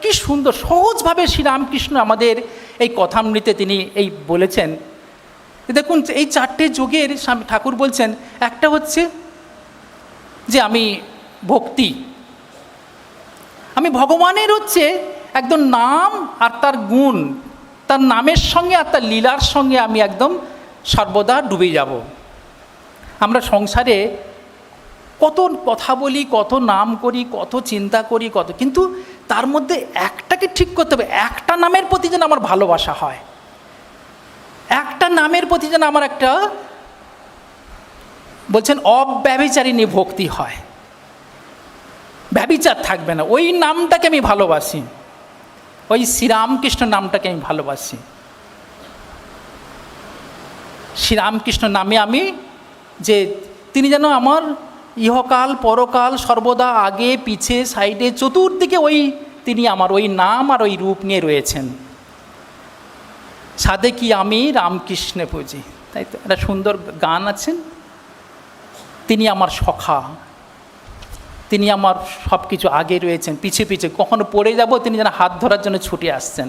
কি সুন্দর সহজভাবে শ্রীরামকৃষ্ণ আমাদের এই কথামৃতে তিনি এই বলেছেন। দেখুন এই চারটে যোগের ঠাকুর বলছেন, একটা হচ্ছে যে আমি ভক্তি, আমি ভগবানের হচ্ছে একদম নাম আর তার গুণ, তার নামের সঙ্গে আর তার লীলার সঙ্গে আমি একদম সর্বদা ডুবে যাব। আমরা সংসারে কত কথা বলি, কত নাম করি, কত চিন্তা করি, কিন্তু তার মধ্যে একটাকে ঠিক করতে হবে, একটা নামের প্রতি যেন আমার ভালোবাসা হয়, একটা নামের প্রতি যেন আমার একটা বলছেন অব্যভিচারিণী ভক্তি হয়, ব্যভিচার থাকবে না। ওই নামটাকে আমি ভালোবাসি, ওই শ্রীরামকৃষ্ণ নামটাকে আমি ভালোবাসি। শ্রীরামকৃষ্ণ নামে আমি যে তিনি যেন আমার ইহকাল পরকাল সর্বদা আগে পিছে সাইডে চতুর্দিকে ওই তিনি আমার ওই নাম আর ওই রূপ নিয়ে রয়েছেন। সাধে কি আমি রামকৃষ্ণে পুজি, তাই তো একটা সুন্দর গান আছেন, তিনি আমার সখা, তিনি আমার সব কিছু আগে রয়েছেন, পিছে পিছে কখনো পড়ে যাব তিনি যেন হাত ধরার জন্য ছুটে আসছেন।